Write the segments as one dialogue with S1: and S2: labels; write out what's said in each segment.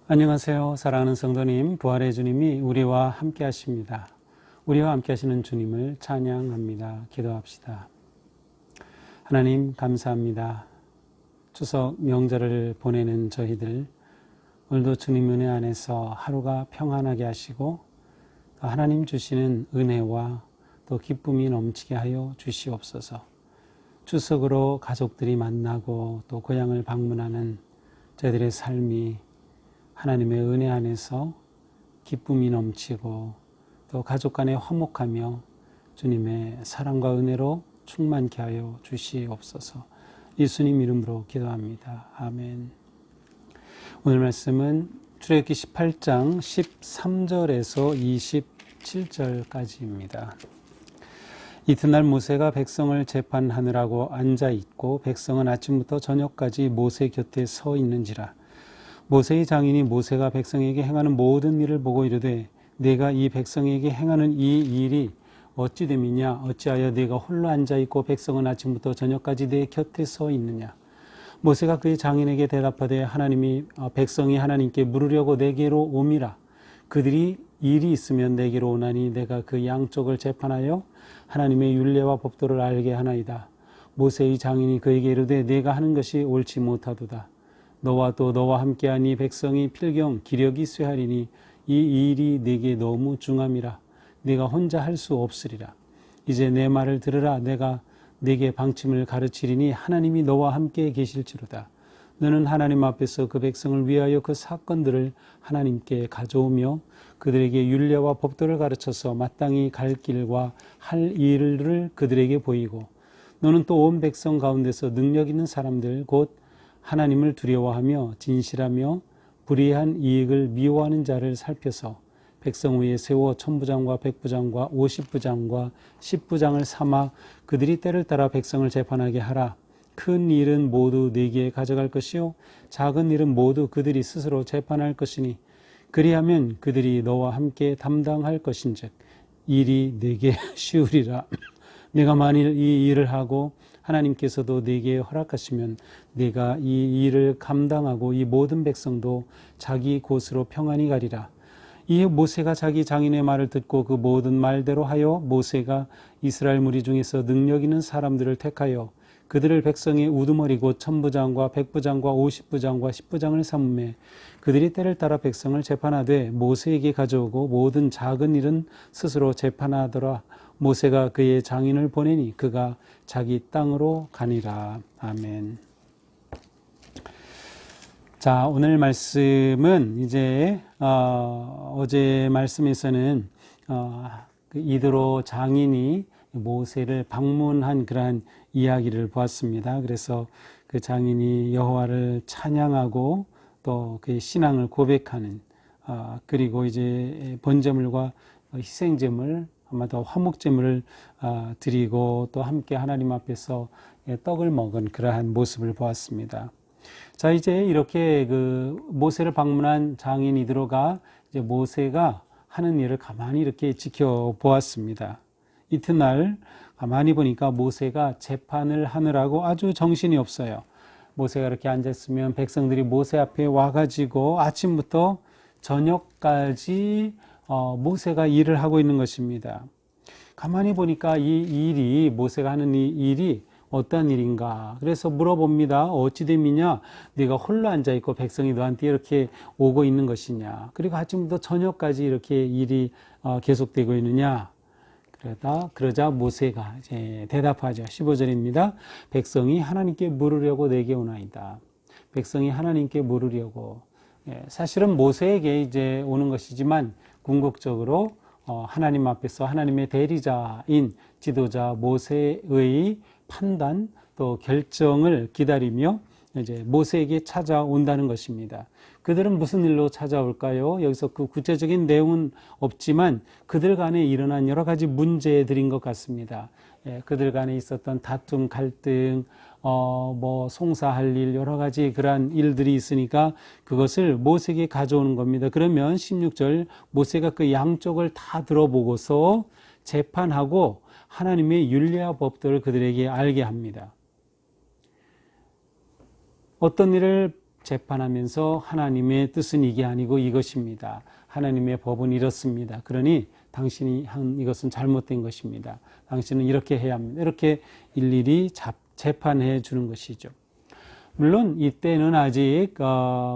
S1: 안녕하세요. 사랑하는 성도님, 부활의 주님이 우리와 함께 하십니다. 우리와 함께 하시는 주님을 찬양합니다. 기도합시다. 하나님 감사합니다. 추석 명절을 보내는 저희들, 오늘도 주님 은혜 안에서 하루가 평안하게 하시고 하나님 주시는 은혜와 또 기쁨이 넘치게 하여 주시옵소서. 추석으로 가족들이 만나고 또 고향을 방문하는 저희들의 삶이 하나님의 은혜 안에서 기쁨이 넘치고 또 가족 간에 화목하며 주님의 사랑과 은혜로 충만케 하여 주시옵소서. 예수님 이름으로 기도합니다. 아멘. 오늘 말씀은 출애굽기 18장 13절에서 27절까지입니다. 이튿날 모세가 백성을 재판하느라고 앉아있고 백성은 아침부터 저녁까지 모세 곁에 서 있는지라. 모세의 장인이 모세가 백성에게 행하는 모든 일을 보고 이르되 내가 이 백성에게 행하는 이 일이 어찌 됨이냐? 어찌하여 내가 홀로 앉아있고 백성은 아침부터 저녁까지 내 곁에 서 있느냐? 모세가 그의 장인에게 대답하되 백성이 하나님께 물으려고 내게로 옴이라. 그들이 일이 있으면 내게로 오나니 내가 그 양쪽을 재판하여 하나님의 율례와 법도를 알게 하나이다. 모세의 장인이 그에게 이르되 내가 하는 것이 옳지 못하도다. 너와 또 너와 함께한 이 백성이 필경 기력이 쇠하리니 이 일이 네게 너무 중함이라. 네가 혼자 할 수 없으리라. 이제 내 말을 들으라. 내가 네게 방침을 가르치리니 하나님이 너와 함께 계실지로다. 너는 하나님 앞에서 그 백성을 위하여 그 사건들을 하나님께 가져오며 그들에게 율례와 법도를 가르쳐서 마땅히 갈 길과 할 일을 그들에게 보이고 너는 또 온 백성 가운데서 능력 있는 사람들 곧 하나님을 두려워하며 진실하며 불의한 이익을 미워하는 자를 살펴서 백성 위에 세워 천부장과 백부장과 50부장과 10부장을 삼아 그들이 때를 따라 백성을 재판하게 하라. 큰 일은 모두 네게 가져갈 것이요 작은 일은 모두 그들이 스스로 재판할 것이니 그리하면 그들이 너와 함께 담당할 것인즉 일이 네게 쉬우리라. 내가 만일 이 일을 하고 하나님께서도 네게 허락하시면 네가 이 일을 감당하고 이 모든 백성도 자기 곳으로 평안히 가리라. 이에 모세가 자기 장인의 말을 듣고 그 모든 말대로 하여 모세가 이스라엘 무리 중에서 능력 있는 사람들을 택하여 그들을 백성의 우두머리 곧 천부장과 백부장과 50부장과 10부장을 삼음해 그들이 때를 따라 백성을 재판하되 모세에게 가져오고 모든 작은 일은 스스로 재판하더라. 모세가 그의 장인을 보내니 그가 자기 땅으로 가니라. 아멘. 자, 오늘 말씀은 이제 어제 말씀에서는 이드로 장인이 모세를 방문한 그러한 이야기를 보았습니다. 그래서 그 장인이 여호와를 찬양하고 또 그의 신앙을 고백하는 그리고 이제 번제물과 희생제물 아마도 화목제물을 드리고 또 함께 하나님 앞에서 떡을 먹은 그러한 모습을 보았습니다. 자, 이제 이렇게 그 모세를 방문한 장인 이드로가 이제 모세가 하는 일을 가만히 이렇게 지켜보았습니다. 이튿날 가만히 보니까 모세가 재판을 하느라고 아주 정신이 없어요. 모세가 이렇게 앉았으면 백성들이 모세 앞에 와가지고 아침부터 저녁까지 모세가 일을 하고 있는 것입니다. 가만히 보니까 이 일이 모세가 하는 이 일이 어떤 일인가? 그래서 물어봅니다. 어찌 됨이냐? 네가 홀로 앉아있고 백성이 너한테 이렇게 오고 있는 것이냐? 그리고 아침부터 저녁까지 이렇게 일이 계속되고 있느냐? 그러자 모세가 이제 대답하죠. 15절입니다. 백성이 하나님께 물으려고 내게 오나이다. 백성이 하나님께 물으려고. 사실은 모세에게 이제 오는 것이지만 궁극적으로 하나님 앞에서 하나님의 대리자인 지도자 모세의 판단 또 결정을 기다리며 이제 모세에게 찾아온다는 것입니다. 그들은 무슨 일로 찾아올까요? 여기서 그 구체적인 내용은 없지만 그들 간에 일어난 여러 가지 문제들인 것 같습니다. 그들 간에 있었던 다툼, 갈등, 송사할 일, 여러 가지 그러한 일들이 있으니까 그것을 모세에게 가져오는 겁니다. 그러면 16절, 모세가 그 양쪽을 다 들어보고서 재판하고 하나님의 율례와 법도를 그들에게 알게 합니다. 어떤 일을 재판하면서 하나님의 뜻은 이게 아니고 이것입니다. 하나님의 법은 이렇습니다. 그러니 당신이 한 이것은 잘못된 것입니다. 당신은 이렇게 해야 합니다. 이렇게 일일이 재판해 주는 것이죠. 물론 이때는 아직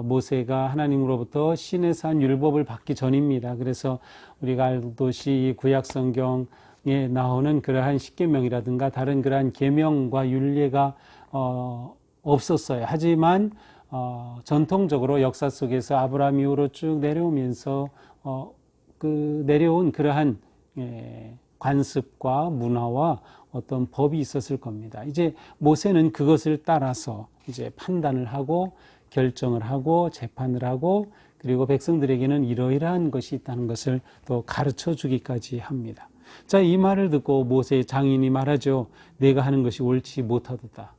S1: 모세가 하나님으로부터 시내산 율법을 받기 전입니다. 그래서 우리가 알듯이 구약 성경에 나오는 그러한 십계명이라든가 다른 그러한 계명과 율례가 없었어요. 하지만 전통적으로 역사 속에서 아브라함 이후로 쭉 내려오면서 내려온 그러한 관습과 문화와 어떤 법이 있었을 겁니다. 이제 모세는 그것을 따라서 이제 판단을 하고 결정을 하고 재판을 하고 그리고 백성들에게는 이러이러한 것이 있다는 것을 또 가르쳐 주기까지 합니다. 자, 이 말을 듣고 모세의 장인이 말하죠. 내가 하는 것이 옳지 못하도다.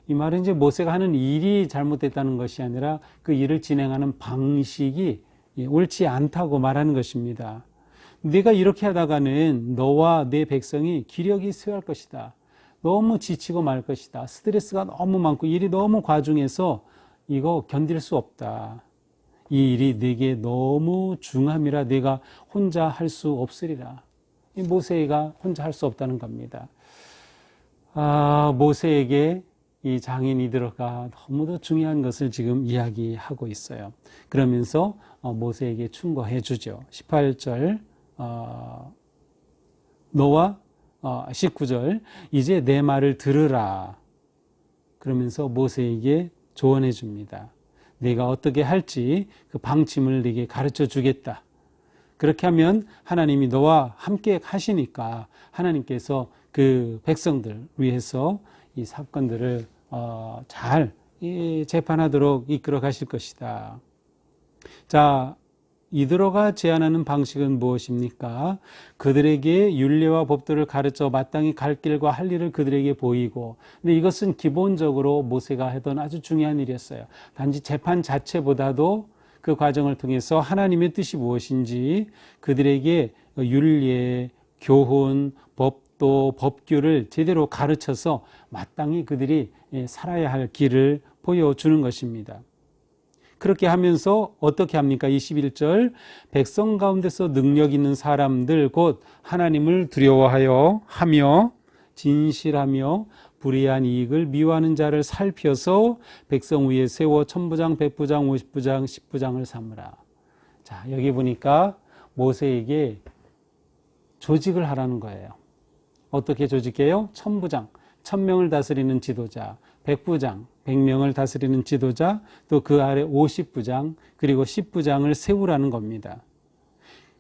S1: 이 말은 이제 모세가 하는 일이 잘못됐다는 것이 아니라 그 일을 진행하는 방식이 옳지 않다고 말하는 것입니다. 네가 이렇게 하다가는 너와 내 백성이 기력이 쇠할 것이다. 너무 지치고 말 것이다. 스트레스가 너무 많고 일이 너무 과중해서 이거 견딜 수 없다. 이 일이 네게 너무 중함이라 네가 혼자 할 수 없으리라. 이 모세가 혼자 할 수 없다는 겁니다. 모세에게 이 장인이 들어가 너무도 중요한 것을 지금 이야기하고 있어요. 그러면서 모세에게 충고해 주죠. 18절 너와 19절 이제 내 말을 들으라. 그러면서 모세에게 조언해 줍니다. 네가 어떻게 할지 그 방침을 네게 가르쳐 주겠다. 그렇게 하면 하나님이 너와 함께 하시니까 하나님께서 그 백성들 위해서 이 사건들을 잘 재판하도록 이끌어 가실 것이다. 자, 이드로가 제안하는 방식은 무엇입니까? 그들에게 율례와 법도를 가르쳐 마땅히 갈 길과 할 일을 그들에게 보이고, 근데 이것은 기본적으로 모세가 하던 아주 중요한 일이었어요. 단지 재판 자체보다도 그 과정을 통해서 하나님의 뜻이 무엇인지 그들에게 율례, 교훈, 법도, 법규를 제대로 가르쳐서 마땅히 그들이 살아야 할 길을 보여주는 것입니다. 그렇게 하면서 어떻게 합니까? 21절 백성 가운데서 능력 있는 사람들 곧 하나님을 두려워하여 하며 진실하며 불의한 이익을 미워하는 자를 살펴서 백성 위에 세워 천부장, 백부장, 50부장, 10부장을 삼으라. 자, 여기 보니까 모세에게 조직을 하라는 거예요. 어떻게 조직해요? 천부장, 1000명을 다스리는 지도자, 백부장, 100명을 다스리는 지도자, 또 그 아래 50부장, 그리고 10부장을 세우라는 겁니다.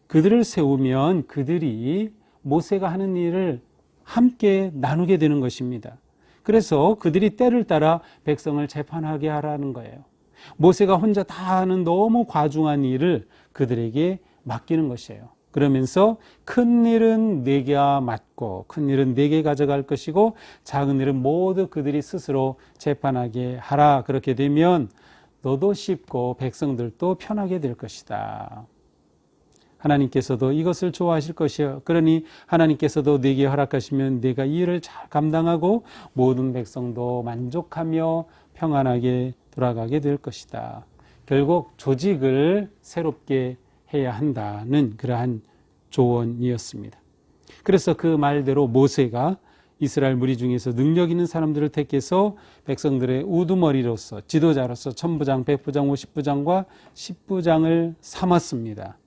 S1: 그들을 세우면 그들이 모세가 하는 일을 함께 나누게 되는 것입니다. 그래서 그들이 때를 따라 백성을 재판하게 하라는 거예요. 모세가 혼자 다 하는 너무 과중한 일을 그들에게 맡기는 것이에요. 그러면서 큰 일은 네가 맡고 큰 일은 네게 가져갈 것이고 작은 일은 모두 그들이 스스로 재판하게 하라. 그렇게 되면 너도 쉽고 백성들도 편하게 될 것이다. 하나님께서도 이것을 좋아하실 것이요. 그러니 하나님께서도 네게 허락하시면 네가 이 일을 잘 감당하고 모든 백성도 만족하며 평안하게 돌아가게 될 것이다. 결국 조직을 새롭게 해야 한다는 그러한 조언이었습니다. 그래서 그 말대로 모세가 이스라엘 무리 중에서 능력 있는 사람들을 택해서 백성들의 우두머리로서 지도자로서 천부장, 백부장, 50부장과 10부장을 삼았습니다.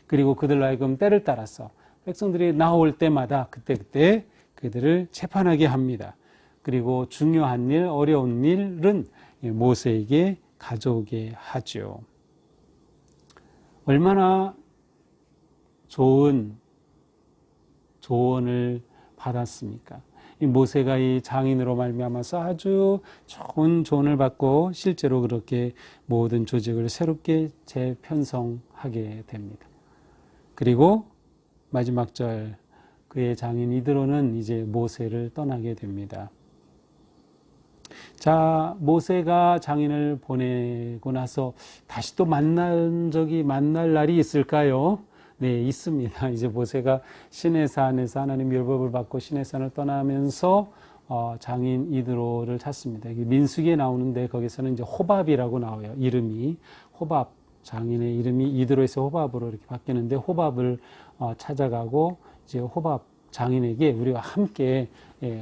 S1: 그리고 그들로 하여금 때를 따라서 백성들이 나올 때마다 그때그때 그들을 재판하게 합니다. 그리고 중요한 일, 어려운 일은 모세에게 가져오게 하죠. 얼마나 좋은 조언을 받았습니까? 이 모세가 이 장인으로 말미암아서 아주 좋은 조언을 받고 실제로 그렇게 모든 조직을 새롭게 재편성하게 됩니다. 그리고 마지막 절 그의 장인 이드로는 이제 모세를 떠나게 됩니다. 자, 모세가 장인을 보내고 나서 다시 또 만날 날이 있을까요? 네, 있습니다. 이제 모세가 시내산에서 하나님 율법을 받고 시내산을 떠나면서 장인 이드로를 찾습니다. 민수기에 나오는데 거기서는 이제 호밥이라고 나와요. 이름이 호밥, 장인의 이름이 이드로에서 호밥으로 이렇게 바뀌는데 호밥을 찾아가고 이제 호밥 장인에게 우리가 함께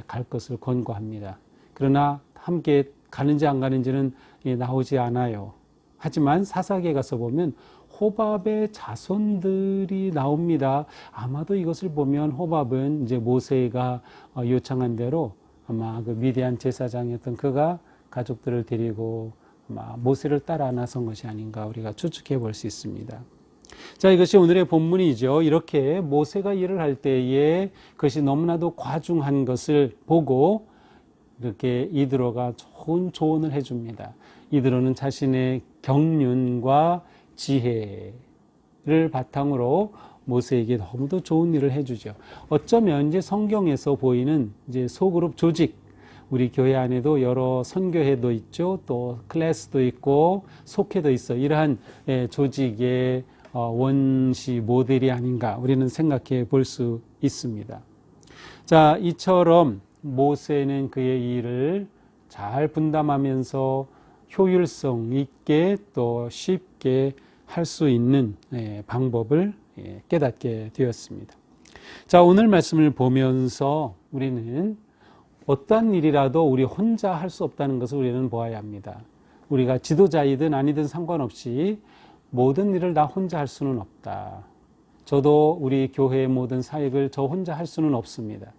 S1: 갈 것을 권고합니다. 그러나 함께 가는지 안 가는지는 나오지 않아요. 하지만 사사기에 가서 보면 호밥의 자손들이 나옵니다. 아마도 이것을 보면 호밥은 이제 모세가 요청한 대로 아마 그 미디안 제사장이었던 그가 가족들을 데리고 아마 모세를 따라 나선 것이 아닌가 우리가 추측해 볼 수 있습니다. 자, 이것이 오늘의 본문이죠. 이렇게 모세가 일을 할 때에 그것이 너무나도 과중한 것을 보고 이렇게 이드로가 좋은 조언을 해줍니다. 이드로는 자신의 경륜과 지혜를 바탕으로 모세에게 너무도 좋은 일을 해주죠. 어쩌면 이제 성경에서 보이는 이제 소그룹 조직, 우리 교회 안에도 여러 선교회도 있죠. 또 클래스도 있고 속회도 있어. 이러한 조직의 원시 모델이 아닌가 우리는 생각해 볼 수 있습니다. 자, 이처럼 모세는 그의 일을 잘 분담하면서 효율성 있게 또 쉽게 할 수 있는 방법을 깨닫게 되었습니다. 자, 오늘 말씀을 보면서 우리는 어떠한 일이라도 우리 혼자 할 수 없다는 것을 우리는 보아야 합니다. 우리가 지도자이든 아니든 상관없이 모든 일을 다 혼자 할 수는 없다. 저도 우리 교회의 모든 사역을 저 혼자 할 수는 없습니다.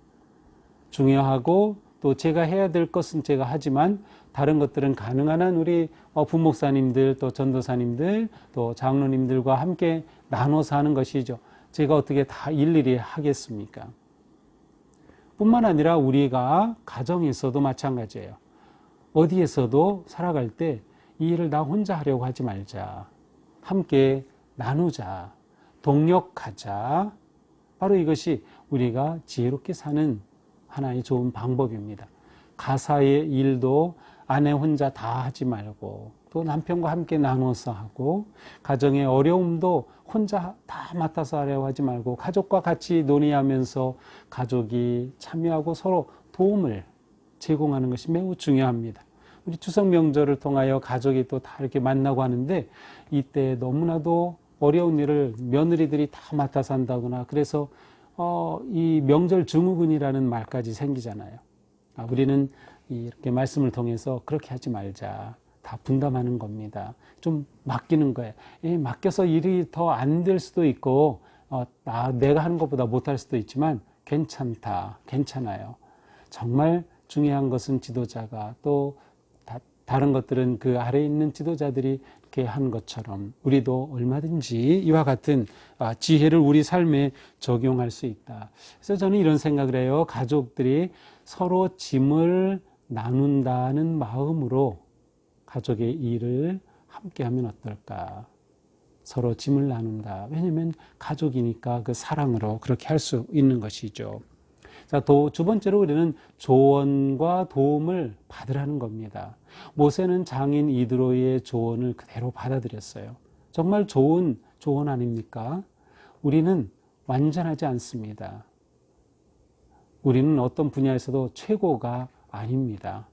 S1: 중요하고 또 제가 해야 될 것은 제가 하지만 다른 것들은 가능한 한 우리 부목사님들 또 전도사님들 또 장로님들과 함께 나눠서 하는 것이죠. 제가 어떻게 다 일일이 하겠습니까? 뿐만 아니라 우리가 가정에서도 마찬가지예요. 어디에서도 살아갈 때 이 일을 나 혼자 하려고 하지 말자. 함께 나누자. 동력하자. 바로 이것이 우리가 지혜롭게 사는 하나의 좋은 방법입니다. 가사의 일도 아내 혼자 다 하지 말고 또 남편과 함께 나눠서 하고 가정의 어려움도 혼자 다 맡아서 하려고 하지 말고 가족과 같이 논의하면서 가족이 참여하고 서로 도움을 제공하는 것이 매우 중요합니다. 우리 추석 명절을 통하여 가족이 또 다 이렇게 만나고 하는데 이때 너무나도 어려운 일을 며느리들이 다 맡아서 한다거나 그래서 이 명절 증후군이라는 말까지 생기잖아요. 우리는 이렇게 말씀을 통해서 그렇게 하지 말자. 다 분담하는 겁니다. 좀 맡기는 거예요. 맡겨서 일이 더 안 될 수도 있고 내가 하는 것보다 못할 수도 있지만 괜찮다. 괜찮아요. 정말 중요한 것은 지도자가 또 다른 것들은 그 아래에 있는 지도자들이 이렇게 한 것처럼 우리도 얼마든지 이와 같은 지혜를 우리 삶에 적용할 수 있다. 그래서 저는 이런 생각을 해요. 가족들이 서로 짐을 나눈다는 마음으로 가족의 일을 함께 하면 어떨까? 서로 짐을 나눈다. 왜냐하면 가족이니까 그 사랑으로 그렇게 할 수 있는 것이죠. 자, 두 번째로 우리는 조언과 도움을 받으라는 겁니다. 모세는 장인 이드로의 조언을 그대로 받아들였어요. 정말 좋은 조언 아닙니까? 우리는 완전하지 않습니다. 우리는 어떤 분야에서도 최고가 아닙니다.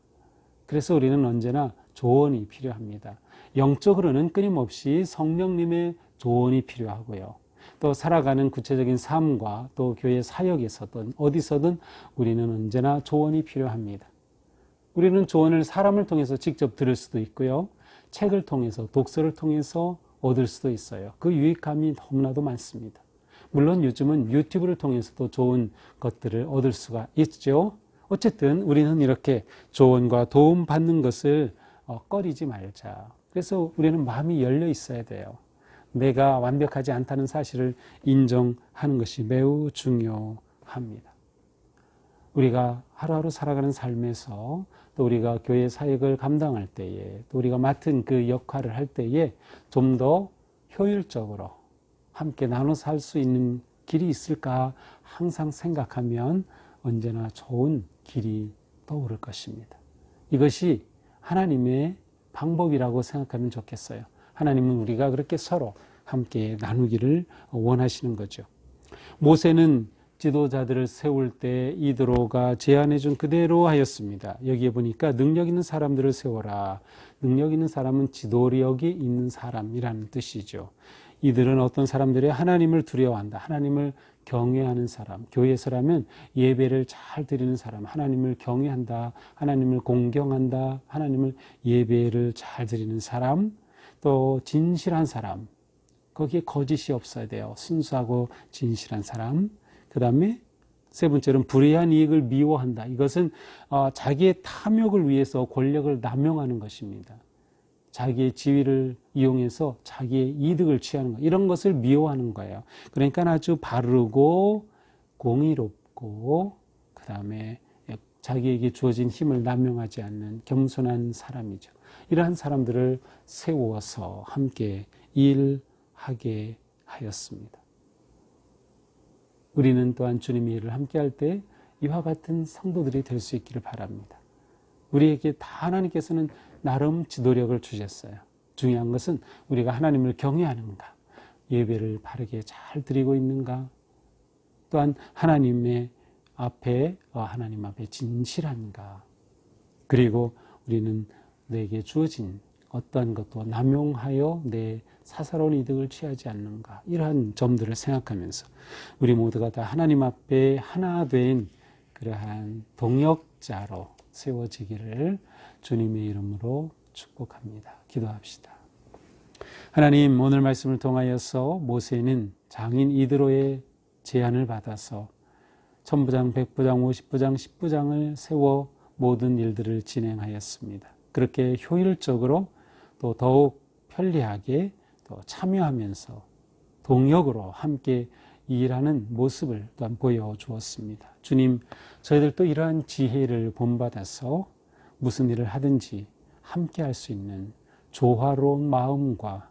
S1: 그래서 우리는 언제나 조언이 필요합니다. 영적으로는 끊임없이 성령님의 조언이 필요하고요. 또 살아가는 구체적인 삶과 또 교회 사역에서든 어디서든 우리는 언제나 조언이 필요합니다. 우리는 조언을 사람을 통해서 직접 들을 수도 있고요. 책을 통해서 독서를 통해서 얻을 수도 있어요. 그 유익함이 너무나도 많습니다. 물론 요즘은 유튜브를 통해서도 좋은 것들을 얻을 수가 있죠. 어쨌든 우리는 이렇게 조언과 도움 받는 것을 꺼리지 말자. 그래서 우리는 마음이 열려 있어야 돼요. 내가 완벽하지 않다는 사실을 인정하는 것이 매우 중요합니다. 우리가 하루하루 살아가는 삶에서 또 우리가 교회 사역을 감당할 때에 또 우리가 맡은 그 역할을 할 때에 좀 더 효율적으로 함께 나눠서 할 수 있는 길이 있을까 항상 생각하면 언제나 좋은 길이 떠오를 것입니다. 이것이 하나님의 방법이라고 생각하면 좋겠어요. 하나님은 우리가 그렇게 서로 함께 나누기를 원하시는 거죠. 모세는 지도자들을 세울 때 이드로가 제안해 준 그대로 하였습니다. 여기에 보니까 능력 있는 사람들을 세워라. 능력 있는 사람은 지도력이 있는 사람이라는 뜻이죠. 이들은 어떤 사람들이 하나님을 두려워한다. 하나님을 경외하는 사람. 교회에서라면 예배를 잘 드리는 사람. 하나님을 경외한다. 하나님을 공경한다. 하나님을 예배를 잘 드리는 사람. 또 진실한 사람. 거기에 거짓이 없어야 돼요. 순수하고 진실한 사람. 그 다음에 세 번째로는 불의한 이익을 미워한다. 이것은 자기의 탐욕을 위해서 권력을 남용하는 것입니다. 자기의 지위를 이용해서 자기의 이득을 취하는 것, 이런 것을 미워하는 거예요. 그러니까 아주 바르고 공의롭고 그 다음에 자기에게 주어진 힘을 남용하지 않는 겸손한 사람이죠. 이러한 사람들을 세워서 함께 일하게 하였습니다. 우리는 또한 주님의 일을 함께 할 때 이와 같은 성도들이 될 수 있기를 바랍니다. 우리에게 다 하나님께서는 나름 지도력을 주셨어요. 중요한 것은 우리가 하나님을 경외하는가, 예배를 바르게 잘 드리고 있는가, 또한 하나님 앞에 진실한가, 그리고 우리는 내게 주어진 어떠한 것도 남용하여 내 사사로운 이득을 취하지 않는가, 이러한 점들을 생각하면서 우리 모두가 다 하나님 앞에 하나 된 그러한 동역자로 세워지기를 주님의 이름으로 축복합니다. 기도합시다. 하나님, 오늘 말씀을 통하여서 모세는 장인 이드로의 제안을 받아서 천부장, 백부장, 50부장, 10부장을 세워 모든 일들을 진행하였습니다. 그렇게 효율적으로 또 더욱 편리하게 또 참여하면서 동역으로 함께 일하는 모습을 또한 보여주었습니다. 주님, 저희들도 이러한 지혜를 본받아서 무슨 일을 하든지 함께 할 수 있는 조화로운 마음과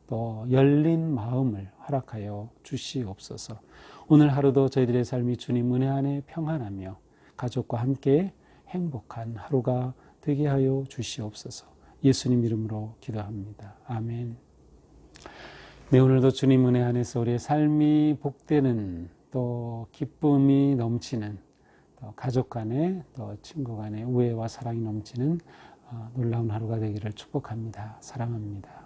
S1: 또 열린 마음을 허락하여 주시옵소서. 오늘 하루도 저희들의 삶이 주님 은혜 안에 평안하며 가족과 함께 행복한 하루가 되게 하여 주시옵소서. 예수님 이름으로 기도합니다. 아멘. 네, 오늘도 주님 은혜 안에서 우리의 삶이 복되는, 또 기쁨이 넘치는, 또 가족 간에 또 친구 간에 우애와 사랑이 넘치는 놀라운 하루가 되기를 축복합니다. 사랑합니다.